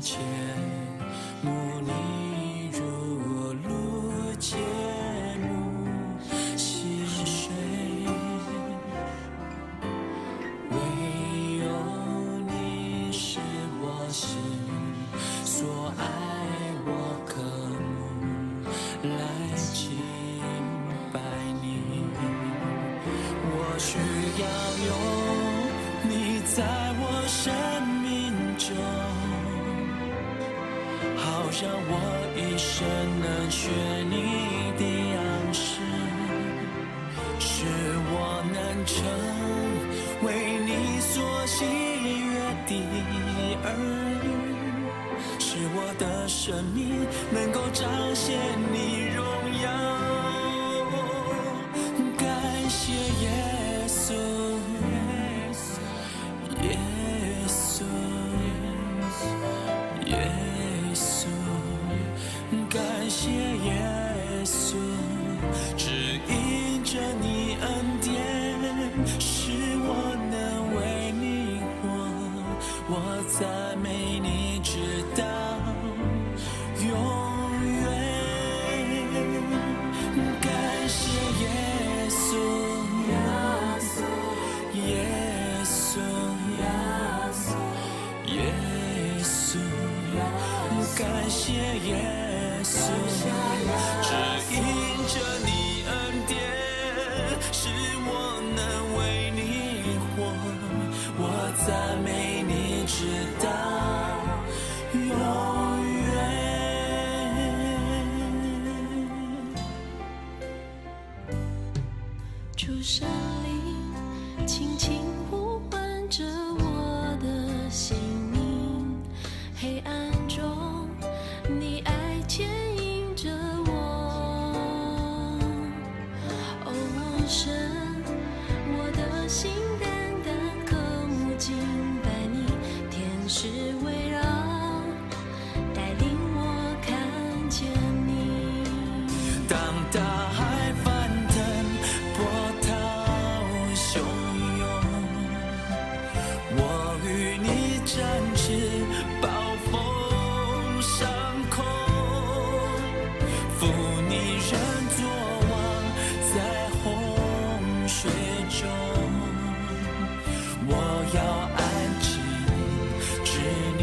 切，慕你如露切慕溪水，唯有你是我心所爱，我渴慕来敬拜你。我需要有你在我生命中，好让我一生能学你的样式，使我能成为你所喜悦的儿女，使我的生命能够彰显你荣耀。感谢耶稣，耶稣，耶稣，感谢耶稣，只因着你恩典，使我能为你活。我赞美你，直到永远。感谢耶稣，耶稣，耶稣，感谢耶稣，只因着你恩典，使我能为你活。我赞美你，直到永远。主圣灵轻轻呼唤着我的心灵，黑暗中你爱牵引着我。哦，神，我的心单单渴慕敬拜你，天使围绕，带领我看见你。当大海翻腾，波涛汹涌，我与你展翅，暴风上空，负你人作王，在洪水中，我要安静，知你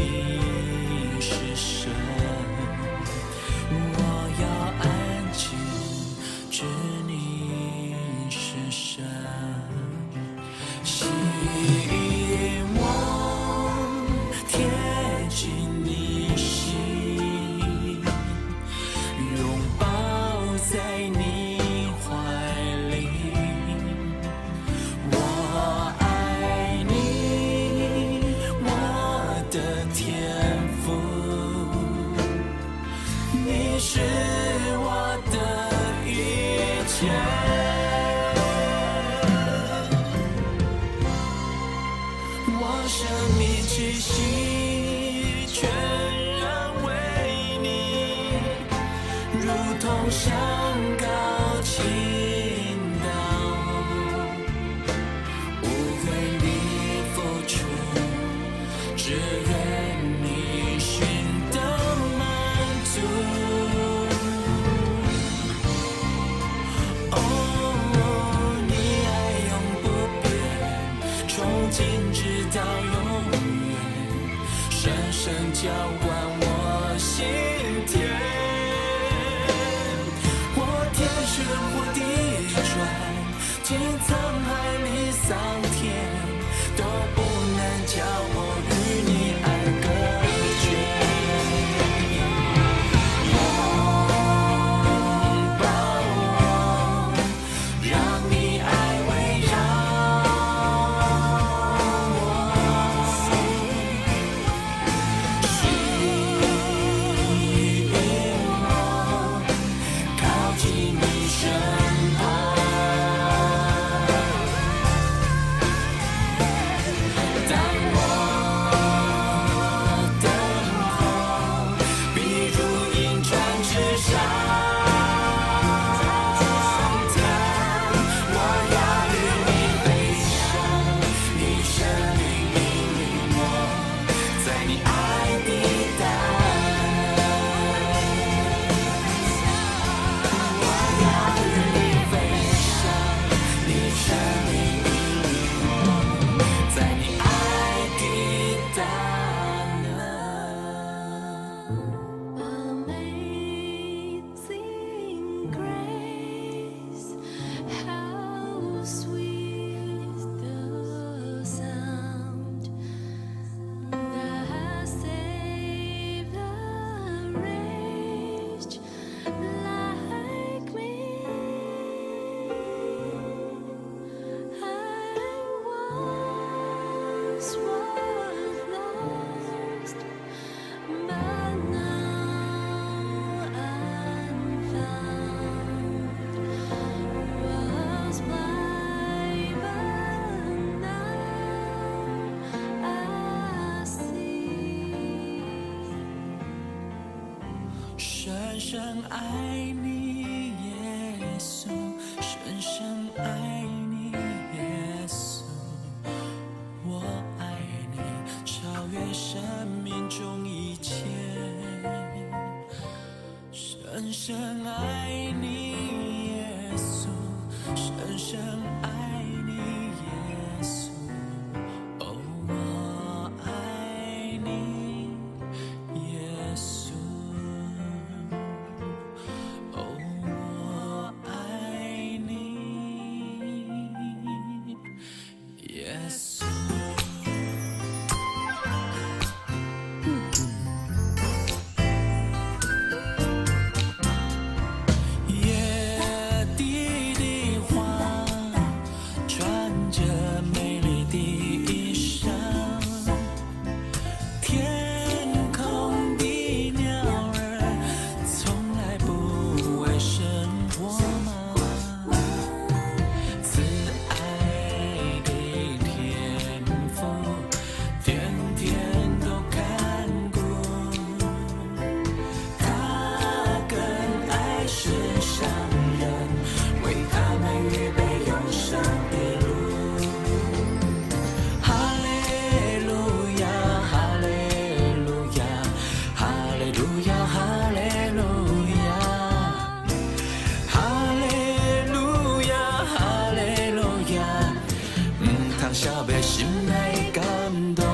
是神。我要安静，知你是神。希望贴近你心，拥抱在你怀里。我爱你，我的天父，你是我的一切。我生命气息全然为你，如同山高倾倒，无为你付出，只愿你心的满足。哦，你爱永不变，从今直到永远，深深浇灌我心田。我天旋或地转，经沧海里桑田，都不能叫我与你爱隔绝。拥抱我，让你爱围绕我，吸引我靠近你身旁。深深爱你，耶稣，深深爱你，耶稣，我爱你，超越生命中一切，深深爱你，耶稣，深深爱你，耶稣，哦，我爱你，耶稣。小白心内感动，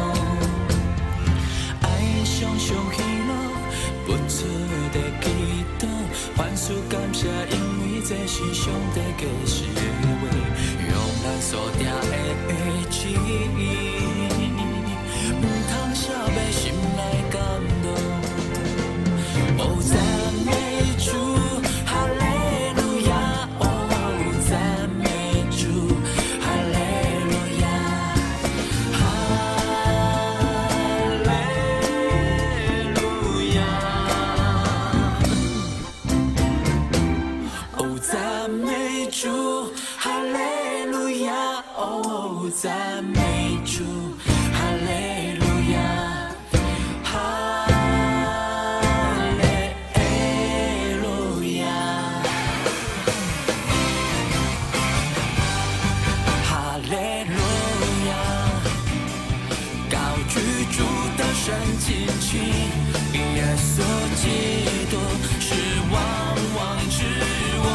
爱上上喜乐，不出的祈祷，凡事感谢，因为这是上帝给实话，用咱所定的旨意，唔通小白心内感动。哦，赞美主，哈利路亚！哦，赞美主，哈利路亚！赞美主，哈利路亚！哦，赞美主，哈利路亚，哈利路亚，哈利路亚，高举主的圣经经，耶稣基督是万王之王。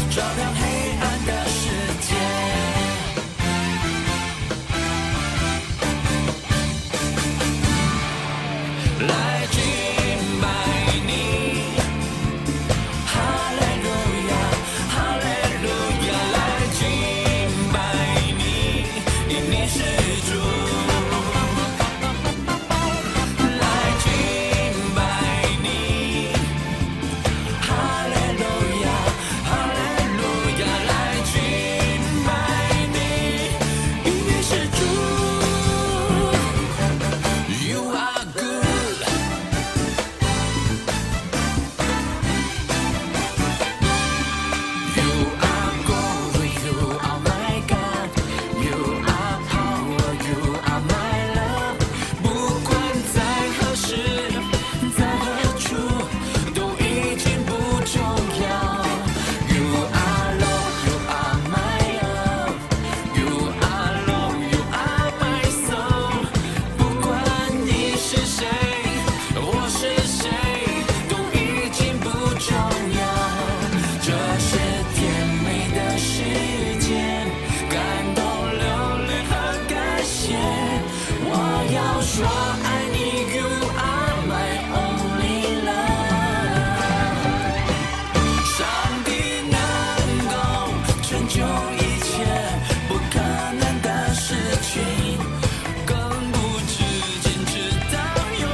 照亮黑暗的世界，来敬拜你，哈利路亚，哈利路亚，来敬拜你，你是主，来敬拜你，哈利路亚。说爱你 ，You are my only love。上帝能够成就一切不可能的事情，更不知今直到永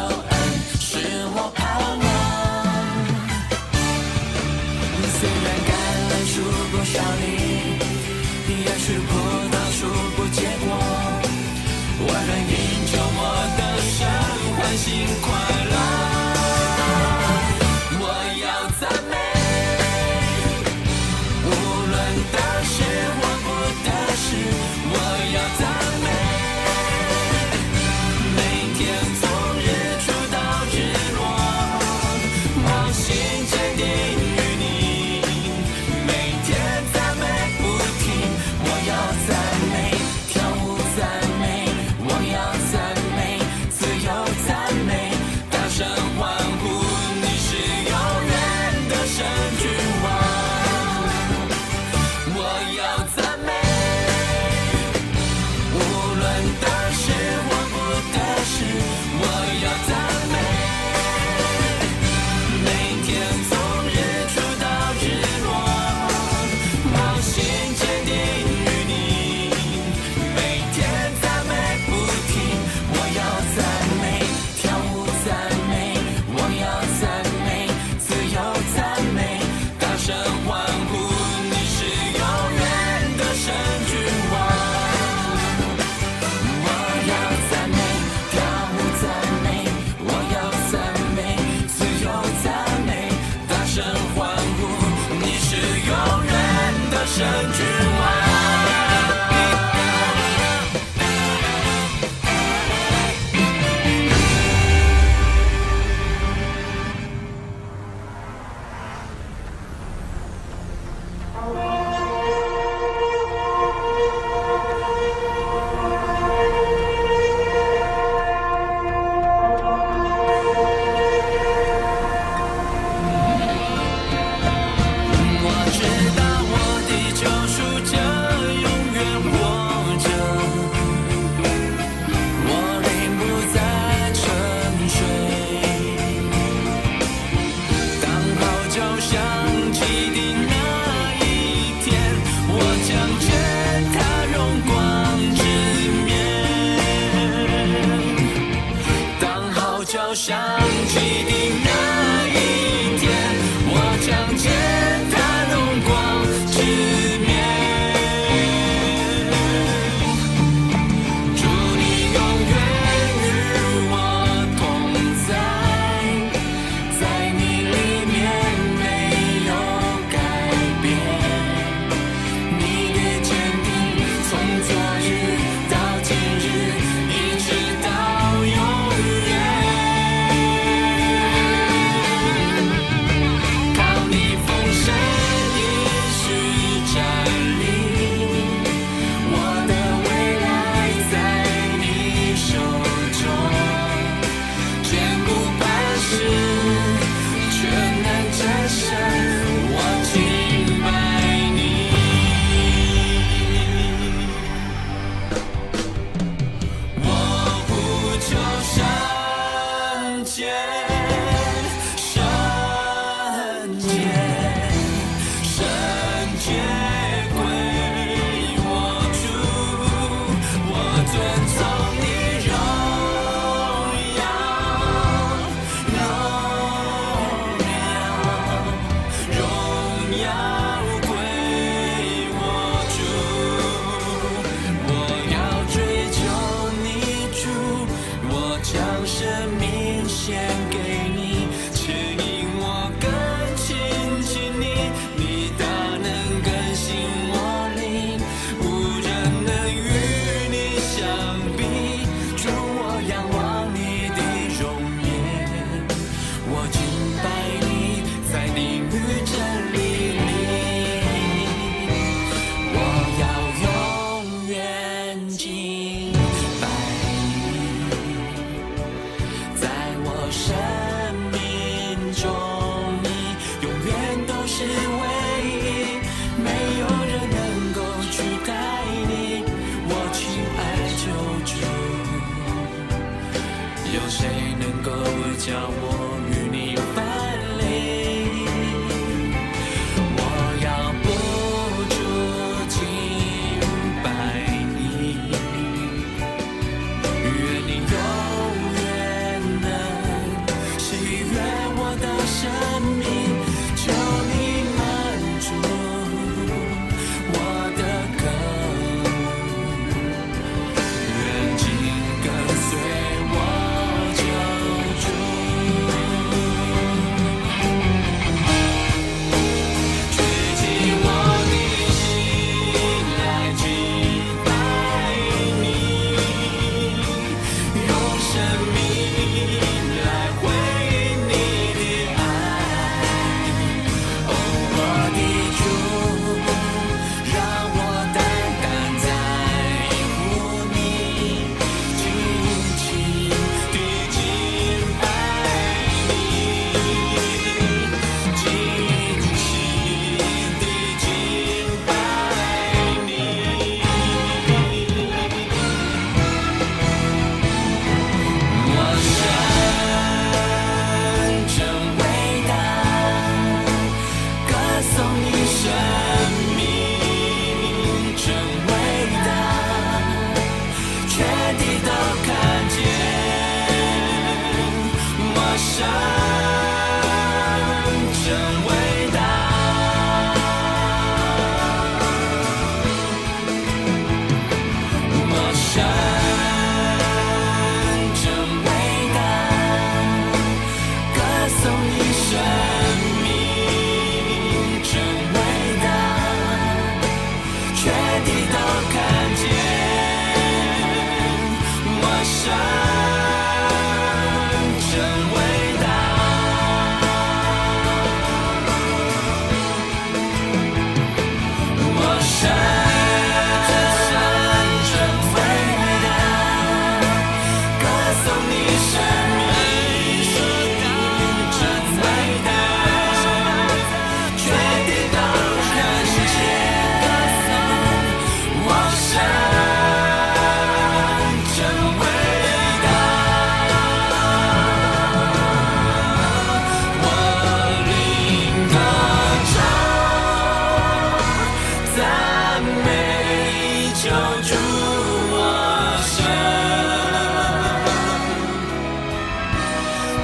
恩，是我盼望。虽然橄榄树不少理，也许葡萄树不结果，我仍因救我的神欢欣快乐。我要赞美，无论得失或不得失，我要赞美。每天从日出到日落，我心坚定于你。每天赞美不停，我要赞美，跳舞赞美，我要赞美，自由赞美，大声欢呼，你是永远的神君王。我要赞美，无论得失或不得失，我要赞美。每天从日出到日落，我心坚定于你。每天赞美不停，我要赞美，跳舞赞美，我要赞美，自由赞美，大声欢呼，你是永远的神君王。我要赞美，跳舞赞美，我要赞美，自由赞美，大声欢呼，你是永远的神君王。我知道我的救赎者永远活着，我灵不再沉睡。当号角响起的那一天，我将见他荣光之面。当号角响起的那一天，我将见他荣光之面。祝你永远与我同在，在你里面没有改变。你的坚定从昨日到今日，一直到永远。靠你丰盛应许站立，我的未来在你手中，坚固磐石，全能战胜，我敬拜你。我呼求圣洁，圣洁，圣洁归我主，我遵从你荣耀，荣耀归我主。我要追求你主，我将生命献给你，指引我更亲近你。你大能更新我灵，无人能与你相比。主，我仰望你的容颜，我敬拜你，在灵与真理里，我要永远敬拜你。在我生命中，你永远都是唯一，没有人能够取代你，我亲爱救主。有谁能够叫我与你分离？我要不住敬拜你，愿你永远能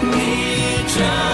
你这